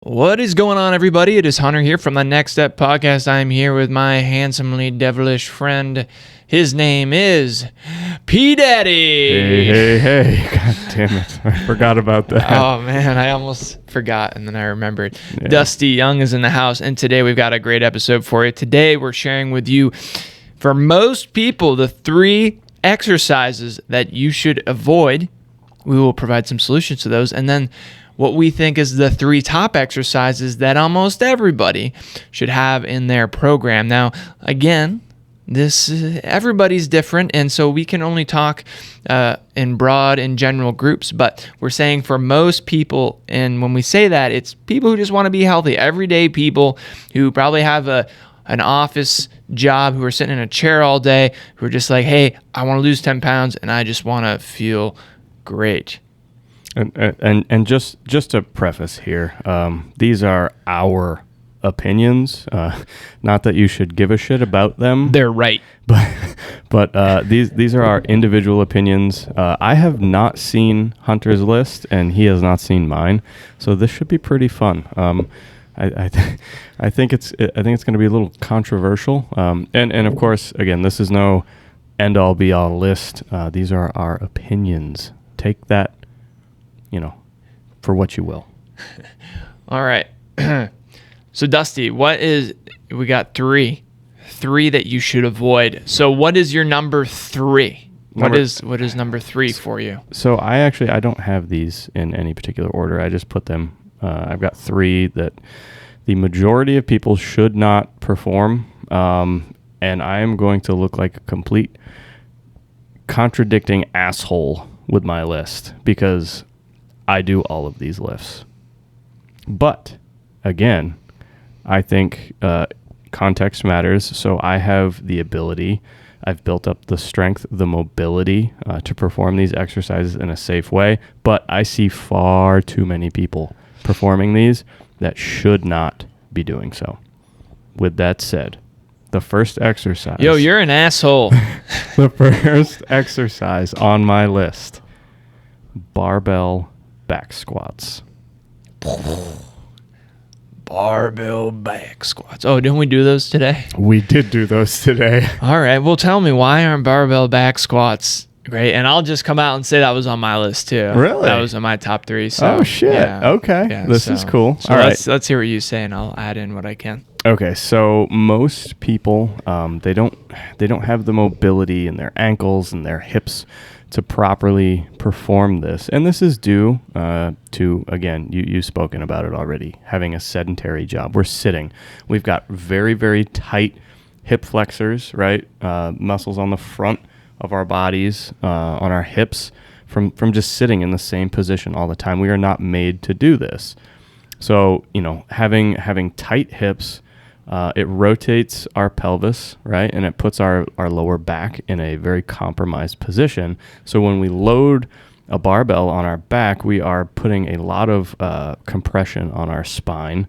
What is going on, everybody? It is Hunter here from the Next Step Podcast. I'm here with my handsomely devilish friend. His name is P Daddy. Hey. God damn it. I forgot about that. Oh, man, I almost forgot, and then I remembered. Yeah. Dusty Young is in the house, and today we've got a great episode for you. Today we're sharing with you, for most people, the 3 exercises that you should avoid. We will provide some solutions to those, and then what we think is the 3 top exercises that almost everybody should have in their program. Now, again, everybody's different, and so we can only talk in broad and general groups, but we're saying for most people, and when we say that, it's people who just want to be healthy, everyday people who probably have an office job, who are sitting in a chair all day, who are just like, hey, I want to lose 10 pounds, and I just want to feel great. And just to preface here, these are our opinions. Not that you should give a shit about them. They're right. But these are our individual opinions. I have not seen Hunter's list, and he has not seen mine. So this should be pretty fun. I think it's going to be a little controversial. And of course, again, this is no end all be all list. These are our opinions. Take that, for what you will. All right. So Dusty, we got 3 that you should avoid. So what is your number 3? What is number 3 for you? So I don't have these in any particular order. I just put them, I've got 3 that the majority of people should not perform. And I am going to look like a complete contradicting asshole with my list because I do all of these lifts. But again, I think context matters. So I have the ability, I've built up the strength, the mobility to perform these exercises in a safe way. But I see far too many people performing these that should not be doing so. With that said, the first exercise. Yo, you're an asshole. The first exercise on my list, barbell back squats. Barbell back squats. Oh, didn't we do those today? We did do those today. All right. Well, tell me, why aren't barbell back squats great? And I'll just come out and say that was on my list too. Really? That was on my top 3. So, oh shit. Yeah. Okay. Yeah, this is cool. So all let's right. hear what you say, and I'll add in what I can. Okay. So most people, they don't have the mobility in their ankles and their hips to properly perform this. And this is due to, again, you've spoken about it already, having a sedentary job. We're sitting. We've got very, very tight hip flexors, right? Muscles on the front of our bodies, on our hips, from just sitting in the same position all the time. We are not made to do this. So, having tight hips, it rotates our pelvis, right? And it puts our lower back in a very compromised position. So when we load a barbell on our back, we are putting a lot of compression on our spine.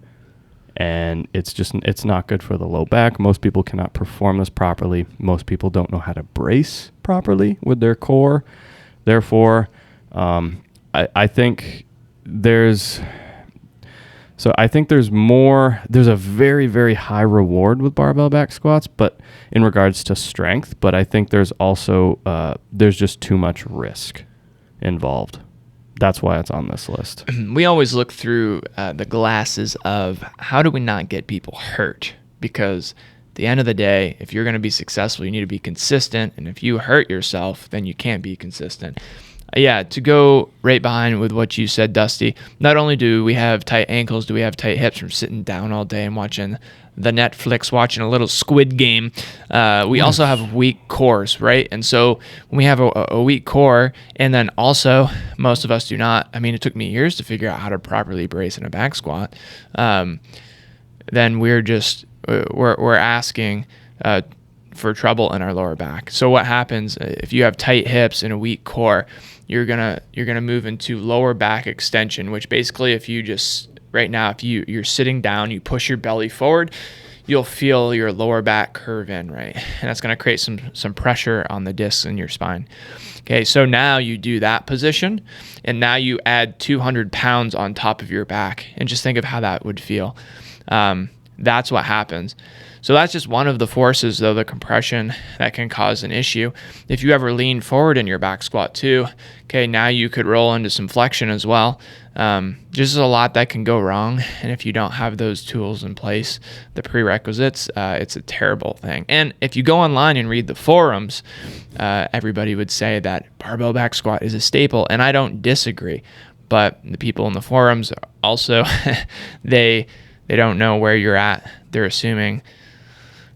And it's not good for the low back. Most people cannot perform this properly. Most people don't know how to brace properly with their core. Therefore, I think there's a very, very high reward with barbell back squats, but in regards to strength, but I think there's also, there's just too much risk involved. That's why it's on this list. We always look through the glasses of how do we not get people hurt? Because at the end of the day, if you're going to be successful, you need to be consistent. And if you hurt yourself, then you can't be consistent. Yeah, to go right behind with what you said, Dusty, not only do we have tight ankles, do we have tight hips from sitting down all day and watching the Netflix, watching a little Squid Game. We also have weak cores, right? And so when we have a weak core, and then also most of us do not, it took me years to figure out how to properly brace in a back squat. Then we're asking for trouble in our lower back. So what happens if you have tight hips and a weak core? You're gonna move into lower back extension, which basically, if you're sitting down, you push your belly forward, you'll feel your lower back curve in, right? And that's going to create some pressure on the discs in your spine. Okay, so now you do that position, and now you add 200 pounds on top of your back, and just think of how that would feel. That's what happens. So that's just one of the forces, though, the compression that can cause an issue. If you ever lean forward in your back squat too, okay, now you could roll into some flexion as well. Just a lot that can go wrong. And if you don't have those tools in place, the prerequisites, it's a terrible thing. And if you go online and read the forums, everybody would say that barbell back squat is a staple, and I don't disagree. But the people in the forums also, they don't know where you're at. They're assuming.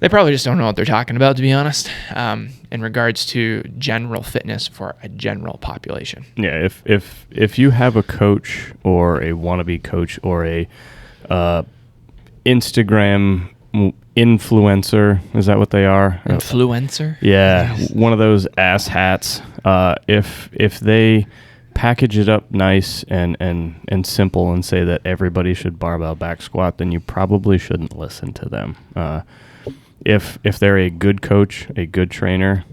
They probably just don't know what they're talking about, to be honest, in regards to general fitness for a general population. Yeah, if you have a coach or a wannabe coach or a Instagram influencer, is that what they are? Influencer? Yeah, one of those ass hats. If they package it up nice and simple and say that everybody should barbell back squat, then you probably shouldn't listen to them. If they're a good coach, a good trainer,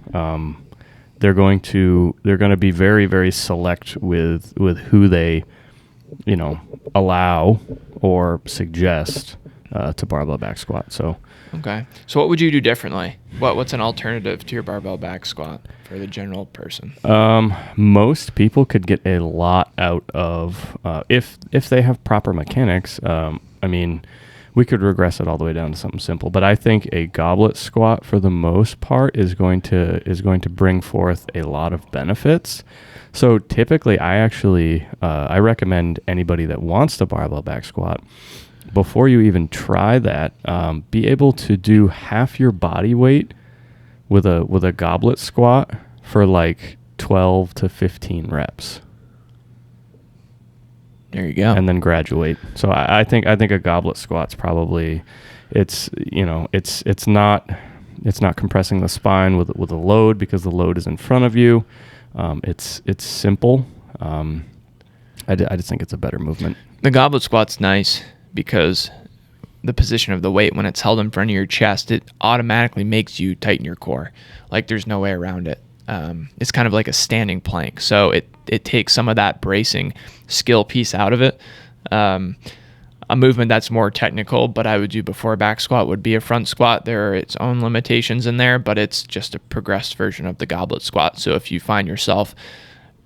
they're going to be very, very select with who they, allow or suggest to barbell back squat. So okay. So what would you do differently? What's an alternative to your barbell back squat for the general person? Most people could get a lot out of if they have proper mechanics. We could regress it all the way down to something simple, but I think a goblet squat for the most part is going to bring forth a lot of benefits. So typically I recommend anybody that wants to barbell back squat, before you even try that, be able to do half your body weight with a goblet squat for like 12 to 15 reps. There you go. And then graduate. So I think a goblet squat's probably it's not compressing the spine with a load because the load is in front of you. It's simple. I just think it's a better movement. The goblet squat's nice because the position of the weight, when it's held in front of your chest, it automatically makes you tighten your core. Like there's no way around it. It's kind of like a standing plank. So it takes some of that bracing skill piece out of it. A movement that's more technical, but I would do before back squat would be a front squat. There are its own limitations in there, but it's just a progressed version of the goblet squat. So if you find yourself,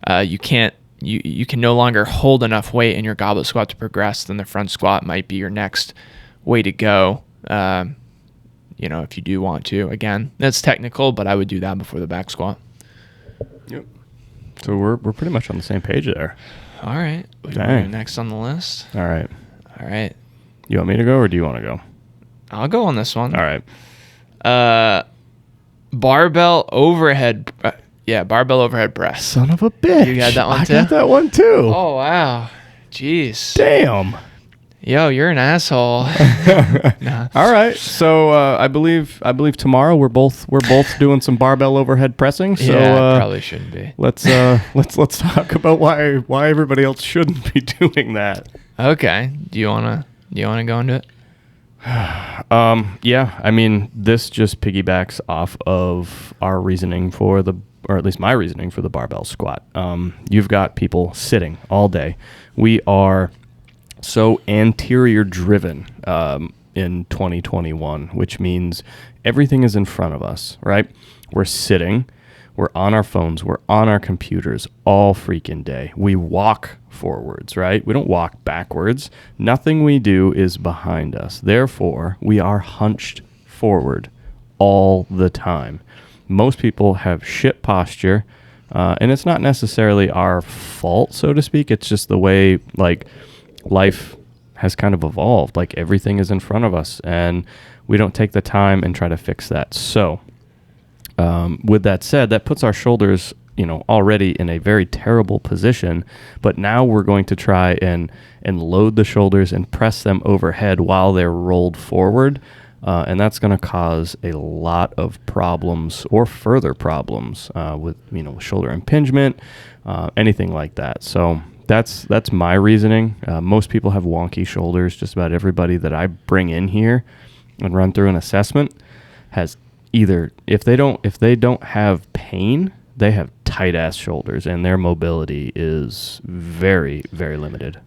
you can no longer hold enough weight in your goblet squat to progress, then the front squat might be your next way to go. If you do want to. Again, that's technical, but I would do that before the back squat. Yep. So we're pretty much on the same page there. All right. Next on the list. All right. You want me to go or do you want to go? I'll go on this one. All right. Barbell overhead. Barbell overhead press. Son of a bitch. You got that one too? I got that one too. Oh, wow. Jeez. Damn. Yo, you're an asshole. Nah. All right. So I believe tomorrow we're both doing some barbell overhead pressing. So probably shouldn't be. Let's talk about why everybody else shouldn't be doing that. Okay. Do you wanna go into it? Yeah. This just piggybacks off of our reasoning or at least my reasoning for the barbell squat. You've got people sitting all day. We are so anterior driven in 2021, which means everything is in front of us, right? We're sitting, we're on our phones, we're on our computers all freaking day. We walk forwards, right? We don't walk backwards. Nothing we do is behind us. Therefore, we are hunched forward all the time. Most people have shit posture, and it's not necessarily our fault, so to speak. It's just the way, life has kind of evolved. Like everything is in front of us and we don't take the time and try to fix that. So with that said, that puts our shoulders, already in a very terrible position, but now we're going to try and load the shoulders and press them overhead while they're rolled forward. And that's going to cause a lot of problems or further problems with shoulder impingement, anything like that. So that's my reasoning. Most people have wonky shoulders. Just about everybody that I bring in here and run through an assessment has either, if they don't have pain, they have tight ass shoulders and their mobility is very, very limited.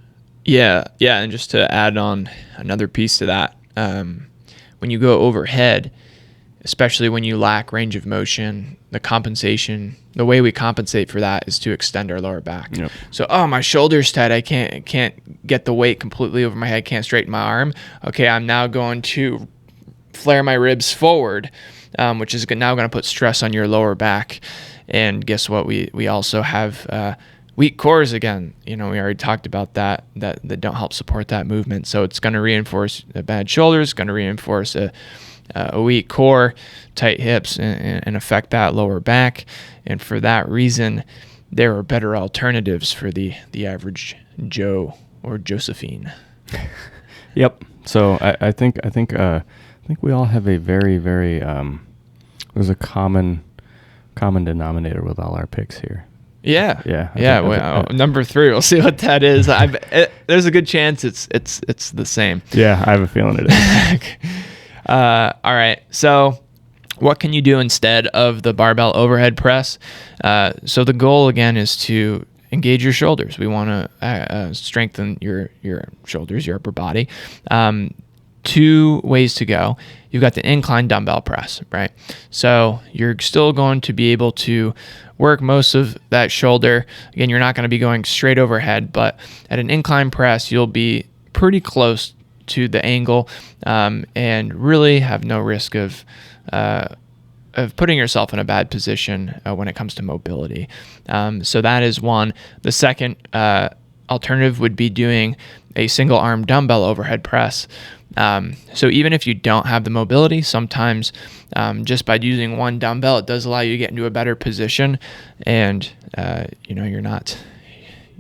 Yeah. And just to add on another piece to that, when you go overhead, especially when you lack range of motion, the way we compensate for that is to extend our lower back. Yep. So, my shoulder's tight. I can't get the weight completely over my head. Can't straighten my arm. Okay, I'm now going to flare my ribs forward, which is now going to put stress on your lower back. And guess what? We also have weak cores again. We already talked about that don't help support that movement. So it's going to reinforce a bad shoulders, going to reinforce a weak core, tight hips, and affect that lower back. And for that reason, there are better alternatives for the average Joe or Josephine. Yep. So I think we all have a very, very there's a common denominator with all our picks here. Yeah. Yeah. Number 3. We'll see what that is. There's a good chance it's the same. Yeah, I have a feeling it is. All right. So, what can you do instead of the barbell overhead press? So the goal again is to engage your shoulders. We want to strengthen your shoulders, your upper body. 2 ways to go. You've got the incline dumbbell press, right? So you're still going to be able to work most of that shoulder. Again, you're not going to be going straight overhead, but at an incline press, you'll be pretty close to the angle and really have no risk of putting yourself in a bad position when it comes to mobility. So that is one. The second alternative would be doing a single arm dumbbell overhead press. So even if you don't have the mobility, sometimes just by using one dumbbell, it does allow you to get into a better position, and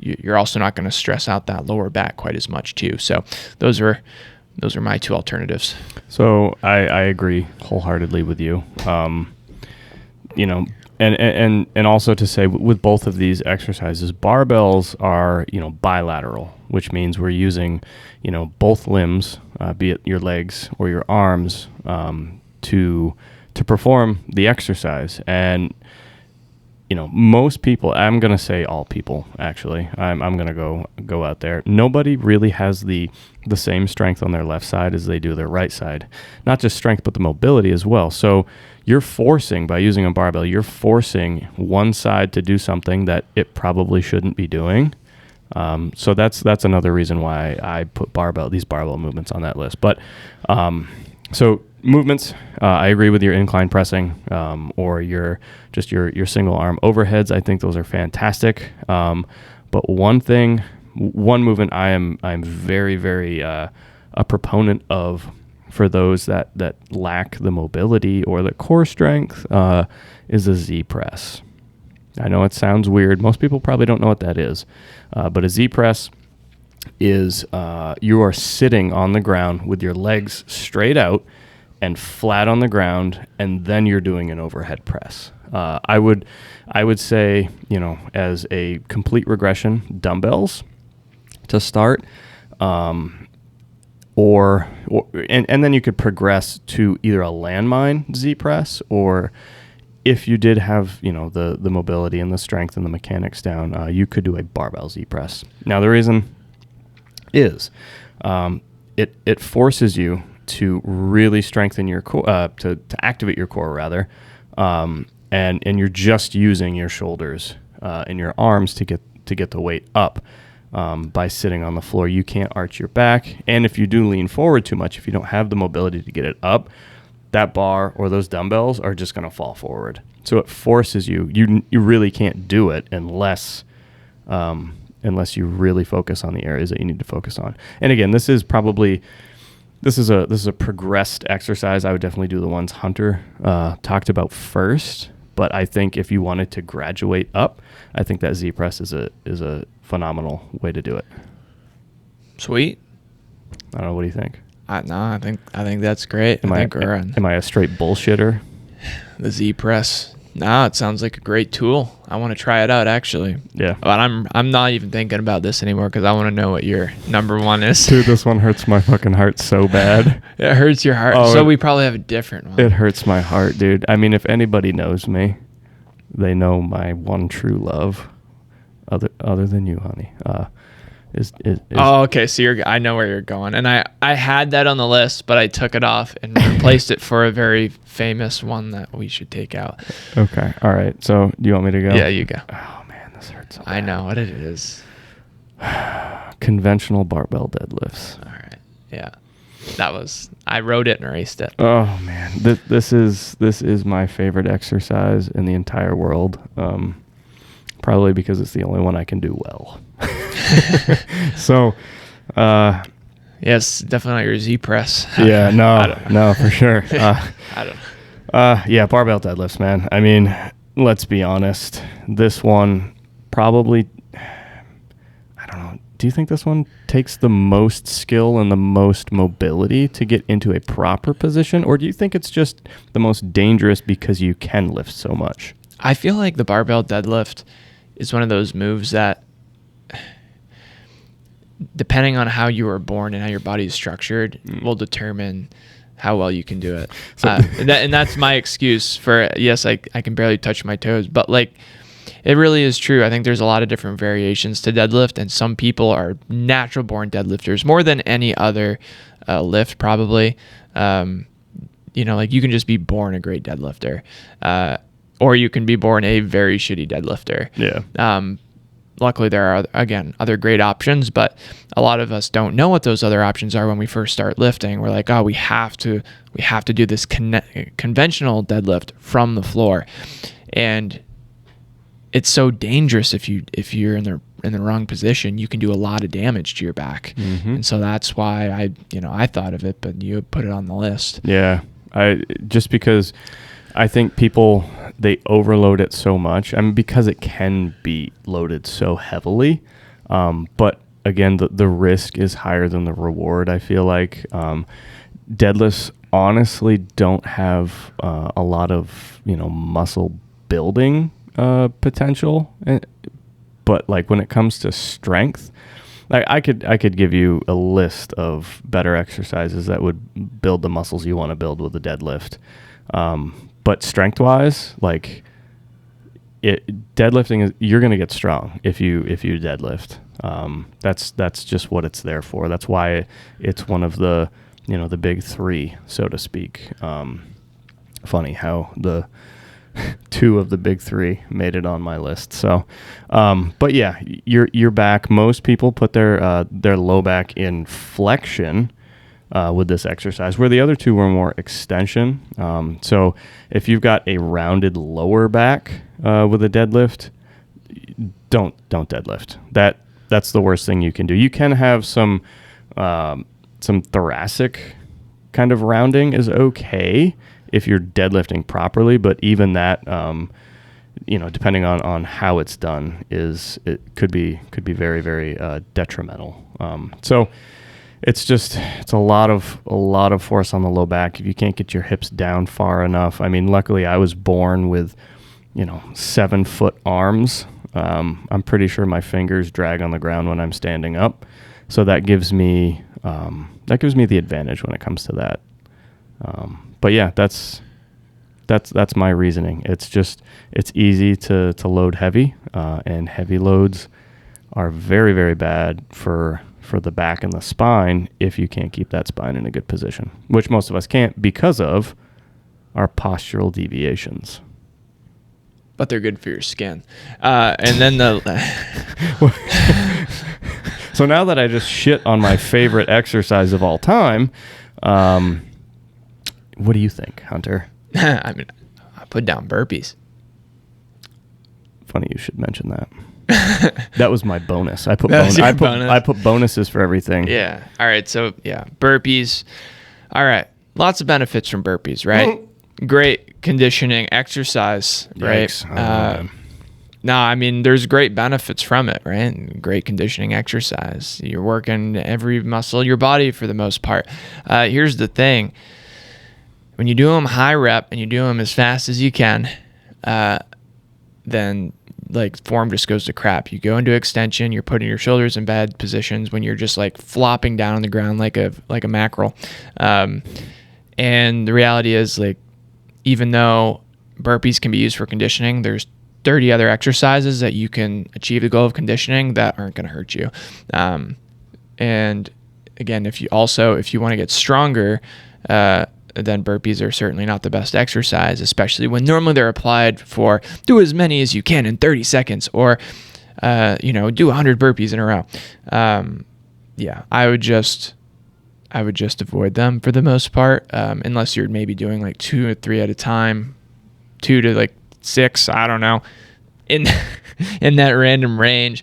you're also not going to stress out that lower back quite as much too. So those are my 2 alternatives. So I agree wholeheartedly with you. And also to say with both of these exercises, barbells are, bilateral, which means we're using, both limbs, be it your legs or your arms, to perform the exercise. And, most people, I'm going to say all people, actually, I'm going to go out there. Nobody really has the same strength on their left side as they do their right side. Not just strength, but the mobility as well. So you're forcing, by using a barbell, you're forcing one side to do something that it probably shouldn't be doing. So that's another reason why I put these barbell movements on that list. But so movements, I agree with your incline pressing or your single arm overheads. I think those are fantastic. But one movement I'm very, very a proponent of for those that lack the mobility or the core strength is a Z press. I know it sounds weird. Most people probably don't know what that is. But a Z press is you are sitting on the ground with your legs straight out and flat on the ground, and then you're doing an overhead press. I would say, as a complete regression, dumbbells to start, and then you could progress to either a landmine Z press, or if you did have, the mobility and the strength and the mechanics down, you could do a barbell Z press. Now, the reason is it forces you to really strengthen your core, to activate your core rather, and you're just using your shoulders and your arms to get the weight up. By sitting on the floor, you can't arch your back, and if you do lean forward too much, if you don't have the mobility to get it up, that bar or those dumbbells are just going to fall forward. So it forces you really can't do it unless you really focus on the areas that you need to focus on. And again, this is a progressed exercise. I would definitely do the ones Hunter talked about first, but I think if you wanted to graduate up, I think that Z press is a phenomenal way to do it. Sweet. I don't know. What do you think? I think that's great. Am I a straight bullshitter? The Z press No, it sounds like a great tool. I want to try it out actually. Yeah. But I'm not even thinking about this anymore because I want to know what your number one is. Dude, this one hurts my fucking heart so bad. It hurts your heart. Oh, So we probably have a different one. It hurts my heart, dude. I mean, if anybody knows me, they know my one true love, other than you, honey. Is Oh, okay. So I know where you're going, and I had that on the list, but I took it off and replaced it for a very famous one that we should take out. Okay. All right. So do you want me to go? Yeah, you go. Oh man, this hurts. So I bad. know what it is. Conventional barbell deadlifts. All right. Yeah, I wrote it and erased it. Oh man, this is my favorite exercise in the entire world. Probably because it's the only one I can do well. So, Yes, definitely not your Z press. yeah, I don't know. no, for sure. I don't know. Yeah, barbell deadlifts, man. I mean, let's be honest. This one probably, I don't know. Do you think this one takes the most skill and the most mobility to get into a proper position? Or do you think it's just the most dangerous because you can lift so much? I feel like the barbell deadlift is one of those moves that, depending on how you were born and how your body is structured, will determine how well you can do it. So- And that's my excuse for, yes, I can barely touch my toes, but like, it really is true. I think there's a lot of different variations to deadlift, and some people are natural born deadlifters more than any other lift, probably. Like you can just be born a great deadlifter, or you can be born a very shitty deadlifter. Yeah. Luckily, there are, again, other great options, but a lot of us don't know what those other options are when we first start lifting. We're like, oh, we have to do this conventional deadlift from the floor, and it's so dangerous if you're in the wrong position. You can do a lot of damage to your back, and so that's why I thought of it, but you put it on the list. Yeah. Just because I think people, they overload it so much. I mean, because it can be loaded so heavily. But again, the risk is higher than the reward, I feel like. Deadlifts honestly don't have a lot of, muscle building potential. But like when it comes to strength, like I could give you a list of better exercises that would build the muscles you want to build with a deadlift. But strength-wise, like deadlifting is, you're going to get strong if you deadlift. That's just what it's there for. That's why it's one of the the big three, so to speak. Funny how the two of the big three made it on my list. So, but yeah, your back. Most people put their low back in flexion with this exercise, where the other two were more extension. So if you've got a rounded lower back with a deadlift, don't deadlift. That's the worst thing you can do. You can have some thoracic kind of rounding is okay if you're deadlifting properly, but even that, depending on how it's done, it could be very, very detrimental. So it's a lot of force on the low back if you can't get your hips down far enough. I mean, luckily I was born with 7-foot arms. I'm pretty sure my fingers drag on the ground when I'm standing up, so that gives me the advantage when it comes to that. But yeah, that's my reasoning. It's easy to load heavy, and heavy loads are very, very bad for the back and the spine if you can't keep that spine in a good position, which most of us can't because of our postural deviations. But they're good for your skin. And then So now that I just shit on my favorite exercise of all time, what do you think, Hunter? I mean, I put down burpees. Funny you should mention that. That was my bonus. I put Bonus. I put bonuses for everything. Yeah. All right. So yeah, burpees. All right. Lots of benefits from burpees, right? Great conditioning exercise, right? Yikes. No, I mean, there's great benefits from it, right? Great conditioning exercise. You're working every muscle of your body for the most part. Here's the thing. When you do them high rep and you do them as fast as you can, then like form just goes to crap. You go into extension, you're putting your shoulders in bad positions when you're just like flopping down on the ground like a mackerel. And the reality is, like, even though burpees can be used for conditioning, there's 30 other exercises that you can achieve the goal of conditioning that aren't going to hurt you. And again, if you want to get stronger, then burpees are certainly not the best exercise, especially when normally they're applied for do as many as you can in 30 seconds or, do 100 burpees in a row. I would just avoid them for the most part, unless you're maybe doing like 2 or 3 at a time, 2 to like 6, I don't know, in that random range.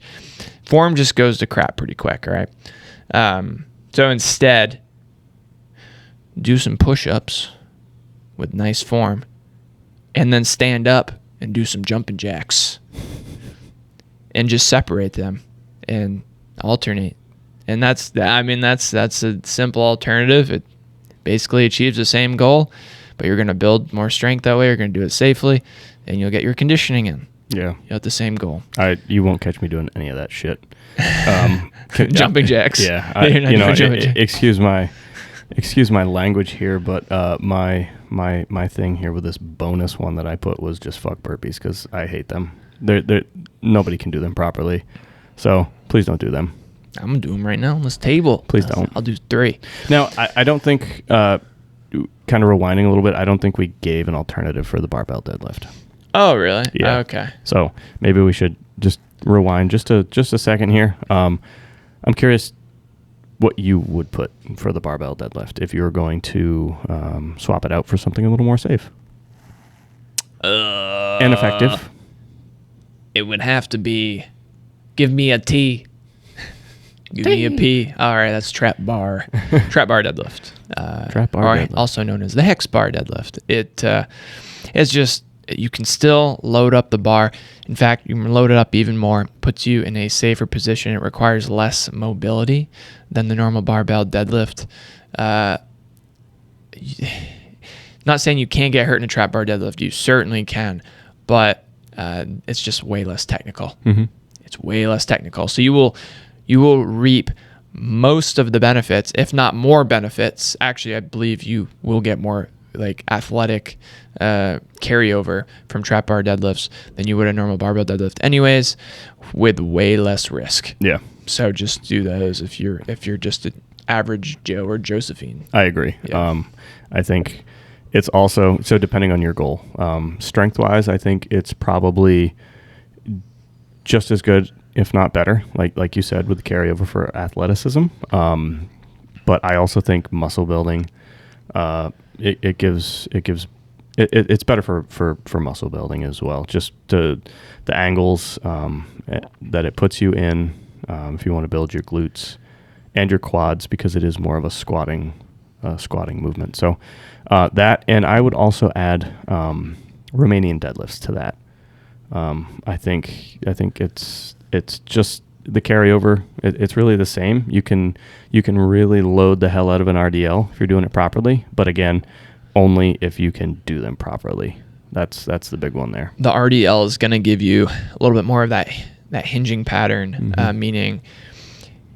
Form just goes to crap pretty quick, all right? So instead, do some push-ups with nice form, and then stand up and do some jumping jacks, and just separate them and alternate. And that's a simple alternative. It basically achieves the same goal, but you're going to build more strength that way. You're going to do it safely, and you'll get your conditioning in. Yeah, you have the same goal. You won't catch me doing any of that shit. Jumping jacks. Yeah, excuse my language here, but my thing here with this bonus one that I put was just fuck burpees, because I hate them. Nobody can do them properly, so please don't do them. I'm gonna do them right now on this table. Please don't. I'll do 3. Now, I don't think, kind of rewinding a little bit, I don't think we gave an alternative for the barbell deadlift. Oh, really? Yeah. Okay. So maybe we should just rewind just a second here. I'm curious what you would put for the barbell deadlift if you were going to swap it out for something a little more safe and effective. It would have to be, give me a T. Give me a P. All right, that's trap bar deadlift. Trap bar or deadlift. Also known as the hex bar deadlift. It's just, you can still load up the bar. In fact, you can load it up even more. Puts you in a safer position. It requires less mobility than the normal barbell deadlift. Not saying you can't get hurt in a trap bar deadlift. You certainly can, but it's just way less technical. Mm-hmm. It's way less technical. So you will reap most of the benefits, if not more benefits. Actually, I believe you will get more like athletic carryover from trap bar deadlifts than you would a normal barbell deadlift anyways, with way less risk. Yeah. So just do those if you're just an average Joe or Josephine. I agree. Yeah. I think it's also, so depending on your goal, strength wise, I think it's probably just as good, if not better, like you said, with the carryover for athleticism. But I also think muscle building, it's better for muscle building as well. Just the angles that it puts you in, if you want to build your glutes and your quads, because it is more of a squatting movement. So that, and I would also add Romanian deadlifts to that. I think it's just the carryover. It's really the same. You can really load the hell out of an RDL if you're doing it properly. But again, only if you can do them properly. That's the big one there. The RDL is going to give you a little bit more of that hinging pattern, meaning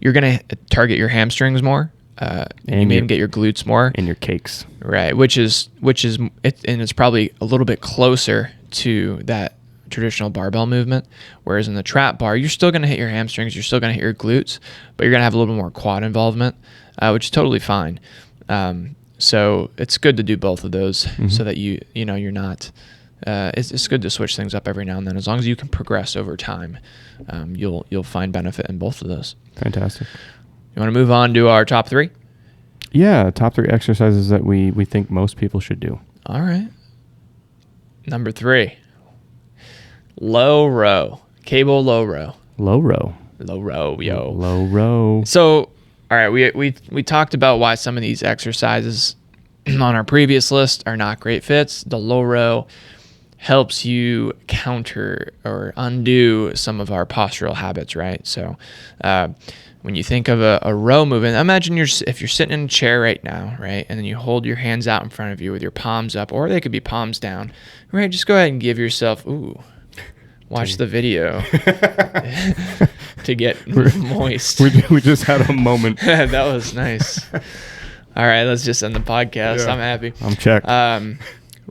you're going to target your hamstrings more. And you may even get your glutes more. And your cakes. Right, which is and it's probably a little bit closer to that traditional barbell movement, whereas in the trap bar, you're still going to hit your hamstrings, you're still going to hit your glutes, but you're going to have a little bit more quad involvement, which is totally fine. So it's good to do both of those so that you're not. It's good to switch things up every now and then. As long as you can progress over time, you'll find benefit in both of those. Fantastic. You want to move on to our top 3? Yeah, top 3 exercises that we think most people should do. All right. Number 3. Low row. Cable low row. Low row. Low row, yo. Low row. So, all right, we talked about why some of these exercises on our previous list are not great fits. The low row helps you counter or undo some of our postural habits, right? So, when you think of a row movement, imagine if you're sitting in a chair right now, right? And then you hold your hands out in front of you with your palms up, or they could be palms down, right? Just go ahead and give yourself, watch the video to get moist. We just had a moment. That was nice. All right, let's just end the podcast. Yeah. I'm happy. I'm checked.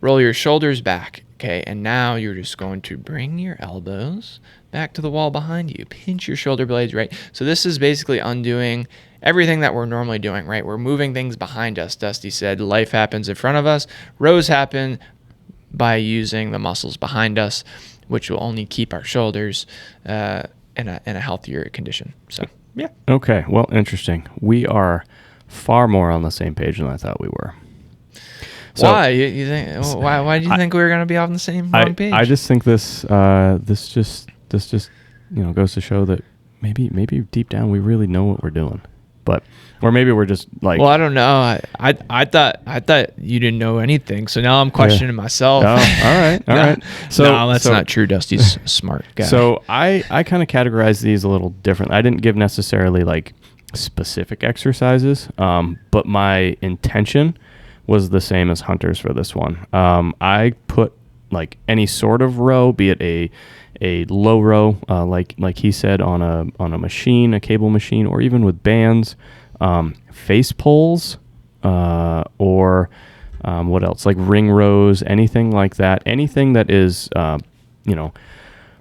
Roll your shoulders back. Okay, and now you're just going to bring your elbows back to the wall behind you. Pinch your shoulder blades, right? So this is basically undoing everything that we're normally doing, right? We're moving things behind us. Dusty said life happens in front of us. Rows happen by using the muscles behind us, which will only keep our shoulders in a healthier condition. So, yeah. Okay, well, interesting. We are far more on the same page than I thought we were. So, why? You think? Why do you think we were going to be on the same wrong page? I just think this just goes to show that maybe deep down we really know what we're doing, or maybe we're just like. Well, I don't know. I thought you didn't know anything, so now I'm questioning myself. Oh, all right. So no, that's not true. Dusty's a smart guy. So I kind of categorize these a little different. I didn't give necessarily like specific exercises, but my intention was the same as Hunter's for this one. I put like any sort of row, be it a low row, like he said, on a machine, a cable machine, or even with bands, face pulls, or what else, like ring rows, anything like that. Anything that is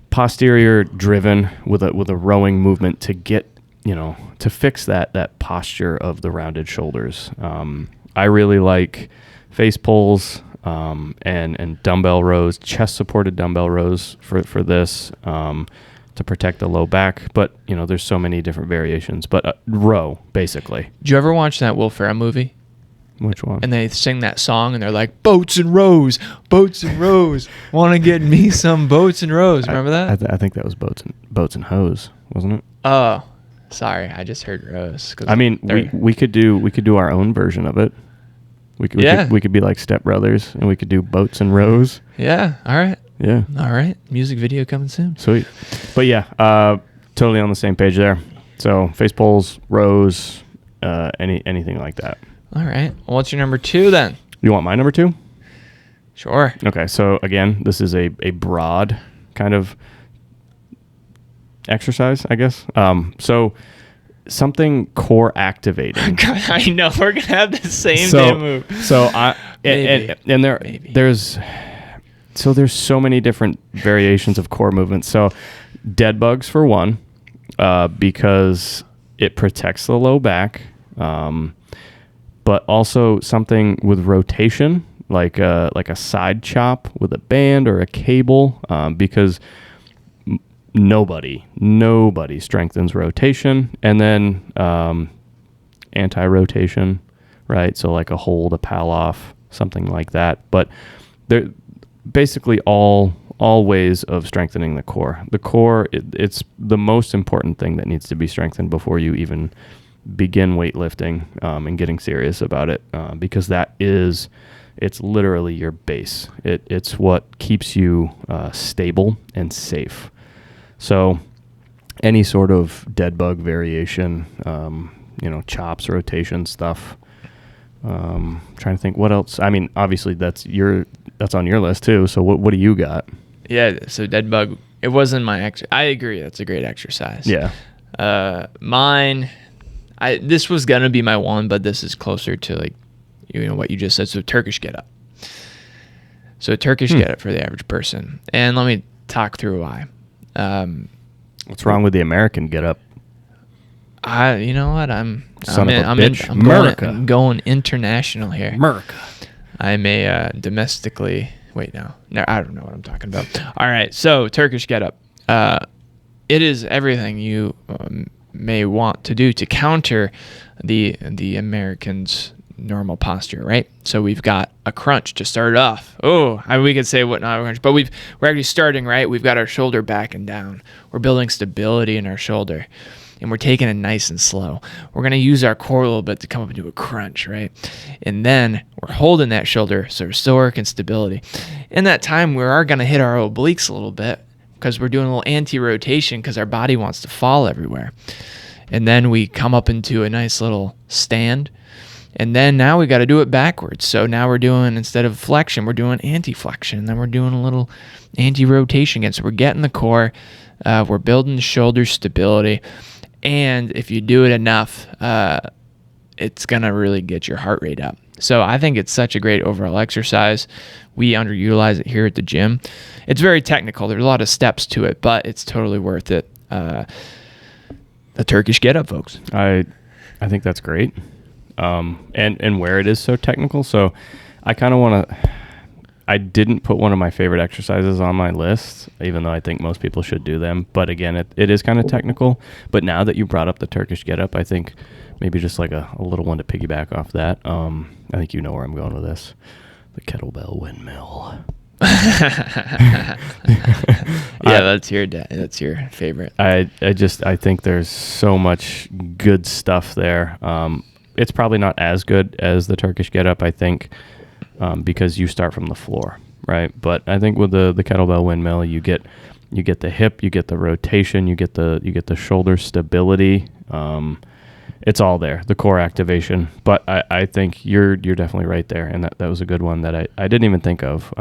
posterior driven with a rowing movement to get to fix that posture of the rounded shoulders. I really like face pulls and dumbbell rows, chest supported dumbbell rows for this to protect the low back. But there's so many different variations. But row basically. Did you ever watch that Will Ferrell movie? Which one? And they sing that song and they're like, boats and rows, want to get me some boats and rows. Remember that? I think that was boats and hose, wasn't it? Oh, sorry, I just heard rows. I mean, we could do our own version of it. We could be like Step Brothers, and we could do boats and rows. Yeah. All right. Yeah. All right. Music video coming soon. Sweet. But yeah, totally on the same page there. So face pulls, rows, anything like that. All right. Well, what's your number 2 then? You want my number 2? Sure. Okay. So again, this is a broad kind of exercise, I guess. So something core activating. God, I know we're gonna have the same damn move. So there's so many different variations of core movements. So dead bugs for one, because it protects the low back, but also something with rotation, like a side chop with a band or a cable, because nobody strengthens rotation. And then anti-rotation, right? So like a hold, a pal off, something like that. But they're basically all ways of strengthening the core. The core, it's the most important thing that needs to be strengthened before you even begin weightlifting and getting serious about it, because it's literally your base. It's what keeps you stable and safe. So any sort of dead bug variation, chops, rotation stuff. Trying to think what else. I mean, obviously that's on your list too. So what do you got? Yeah. So dead bug. It wasn't my I agree. That's a great exercise. Yeah. Mine. This was gonna be my one, but this is closer to like, what you just said. So Turkish get up. So Turkish get up for the average person, and let me talk through why. What's wrong with the American get up? You know what? I'm going international here. America. I'm a domestically. Wait, no, I don't know what I'm talking about. All right, so Turkish get up. It is everything you may want to do to counter the Americans' normal posture, right? So we've got a crunch to start off. We could say what not a crunch, but we're actually starting, right? We've got our shoulder back and down. We're building stability in our shoulder, and we're taking it nice and slow. We're going to use our core a little bit to come up into a crunch, right? And then we're holding that shoulder, so we're still working stability. In that time, we are going to hit our obliques a little bit because we're doing a little anti-rotation because our body wants to fall everywhere. and then we come up into a nice little stand. And then now we got to do it backwards. So now we're doing, instead of flexion, we're doing anti-flexion. Then we're doing a little anti-rotation again. So we're getting the core, we're building the shoulder stability. And if you do it enough, it's going to really get your heart rate up. So I think it's such a great overall exercise. We underutilize it here at the gym. It's very technical. There's a lot of steps to it, but it's totally worth it. The Turkish Get Up, folks. I think that's great. And where it is so technical. So I kind of want to, I didn't put one of my favorite exercises on my list, even though I think most people should do them. But again, it is kind of technical. But now that you brought up the Turkish Get Up, I think maybe just like a little one to piggyback off that. I think you know where I'm going with this. The kettlebell windmill. Yeah, that's your favorite. I think there's so much good stuff there. It's probably not as good as the Turkish Get Up, I think, because you start from the floor, right? But I think with the kettlebell windmill, you get the hip, you get the rotation, you get the shoulder stability. It's all there, the core activation. But I think you're definitely right there, and that was a good one that I didn't even think of.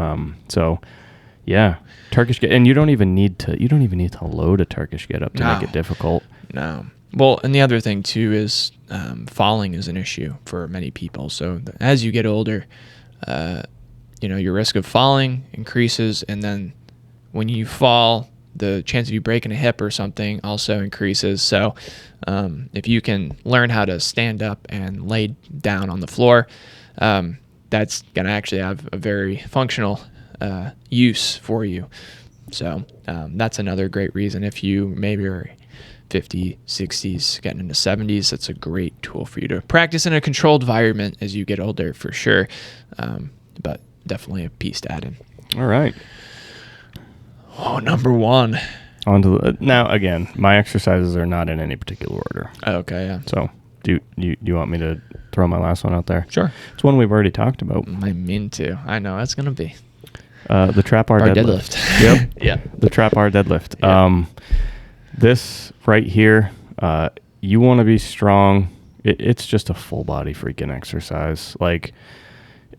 So yeah, Turkish Get, and you don't even need to load a Turkish Get Up to make it difficult. No. Well, and the other thing too is falling is an issue for many people. So as you get older, your risk of falling increases, and then when you fall, the chance of you breaking a hip or something also increases. So if you can learn how to stand up and lay down on the floor, that's going to actually have a very functional use for you. So that's another great reason. If you maybe are 50s, 60s, getting into 70s, that's a great tool for you to practice in a controlled environment as you get older, for sure. But definitely a piece to add in. All right. Oh, number one. Now, again, my exercises are not in any particular order. Okay, yeah. So do you want me to throw my last one out there? Sure. It's one we've already talked about. I mean to. I know it's going to be. The trap bar deadlift. Yep. Yeah. The trap bar deadlift. Yeah. This right here, you want to be strong. It's just a full body freaking exercise. Like,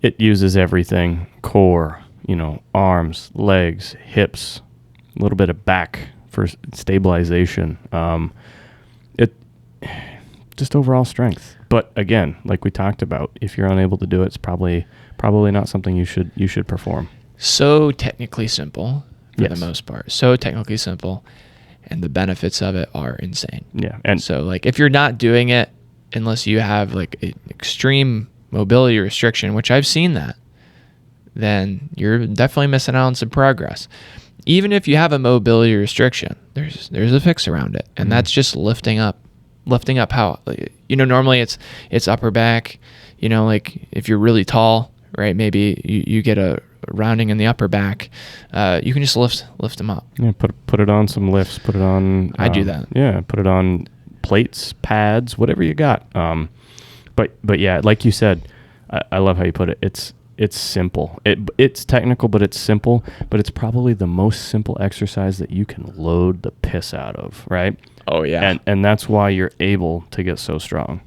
it uses everything: core, arms, legs, hips, a little bit of back for stabilization. It just overall strength. But again, like we talked about, if you're unable to do it, it's probably not something you should perform. So technically simple for Yes. the most part. So technically simple, and the benefits of it are insane. Yeah, and So like if you're not doing it unless you have like an extreme mobility restriction, which I've seen that, then you're definitely missing out on some progress. Even if you have a mobility restriction, there's a fix around it, and that's just lifting up how, normally it's upper back, like if you're really tall, right, maybe you get a rounding in the upper back, you can just lift them up. yeah, put it on some lifts, put it on I do that. Yeah, put it on plates, pads, whatever you got. But yeah, like you said, I love how you put it. It's simple. It's technical, but it's simple. But it's probably the most simple exercise that you can load the piss out of, right? Oh yeah. And that's why you're able to get so strong.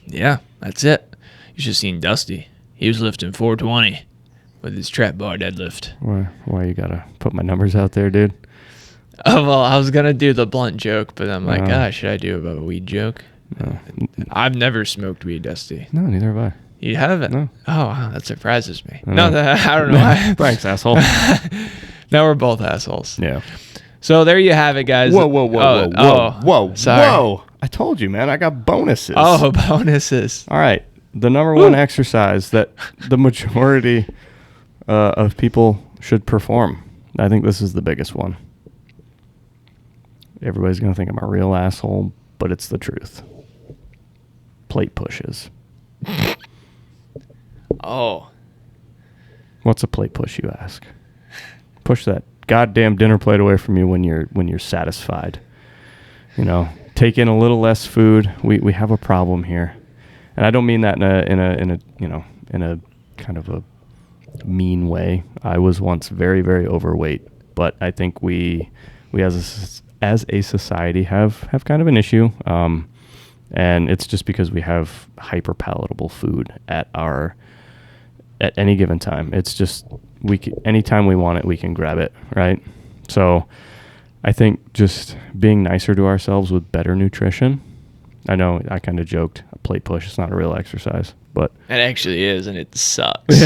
Yeah, that's it. You should have seen Dusty. He was lifting 420 with his trap bar deadlift. Why you gotta put my numbers out there, dude? Oh, well, I was going to do the blunt joke, but I'm like, should I do a weed joke? No. I've never smoked weed, Dusty. No, neither have I. You haven't? No. Oh, wow, that surprises me. I No, know. I don't know why. Thanks, asshole. Now we're both assholes. Yeah. So there you have it, guys. Whoa. Sorry. Whoa. I told you, man. I got bonuses. Oh, bonuses. All right. The number one exercise that the majority of people should perform. I think this is the biggest one. Everybody's going to think I'm a real asshole, but it's the truth. Plate pushes. Oh. What's a plate push, you ask? Push that goddamn dinner plate away from you when you're satisfied. Take in a little less food. We have a problem here. And I don't mean that in a kind of a mean way. I was once very, very overweight, but I think we as as a society have kind of an issue. And it's just because we have hyper palatable food at any given time. It's just anytime we want it, we can grab it, right? So I think just being nicer to ourselves with better nutrition. I know I kind of joked, a plate push, it's not a real exercise, but It actually is, and it sucks.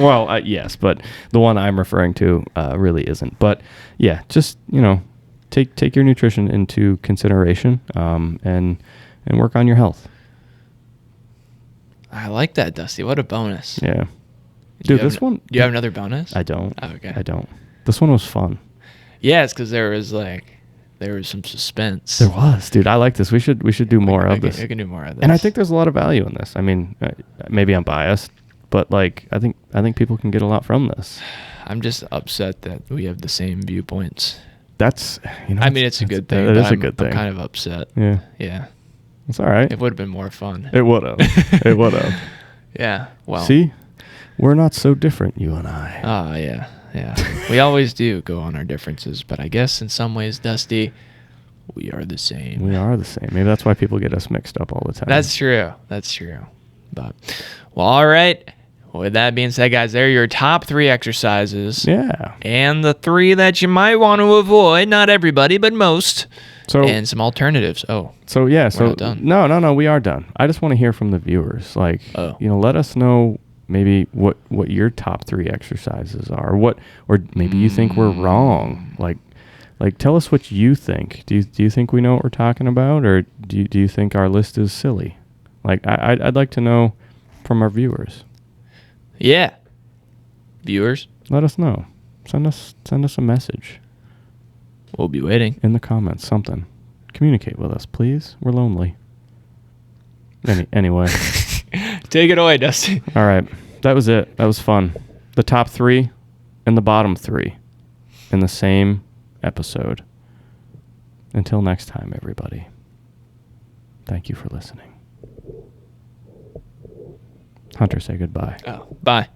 well, yes, but the one I'm referring to really isn't. But yeah, just, take your nutrition into consideration, and work on your health. I like that, Dusty. What a bonus. Yeah. Do Dude, Do you have another bonus? I don't. Oh, okay. I don't. This one was fun. Yeah, it's because there was some suspense. There was, dude. I like this. We should do more of this. We can do more of this. And I think there's a lot of value in this. I mean, maybe I'm biased, but like I think people can get a lot from this. I'm just upset that we have the same viewpoints. That's I mean, it's a good thing. It but is a good thing. I'm kind of upset. Yeah. Yeah. It's all right. It would have been more fun. It would have. It would have. Yeah. Well. See, we're not so different, you and I. Oh, yeah. Yeah. We always do go on our differences, but I guess in some ways, Dusty, we are the same. We are the same. Maybe that's why people get us mixed up all the time. That's true. That's true. But, well, all right. With that being said, guys, there are your top 3 exercises. Yeah. And the 3 that you might want to avoid. Not everybody, but most. So and some alternatives. Oh. So yeah. So not done. No, we are done. I just want to hear from the viewers. Like, let us know maybe what your top 3 exercises are. Or maybe you think we're wrong. Like tell us what you think. Do you think we know what we're talking about, or do you think our list is silly? Like I'd like to know from our viewers. Yeah. Viewers, let us know. Send us a message. We'll be waiting. In the comments, something. Communicate with us, please. We're lonely. Anyway. Take it away, Dusty. All right. That was it. That was fun. The top 3 and the bottom 3 in the same episode. Until next time, everybody. Thank you for listening. Hunter, say goodbye. Oh, bye.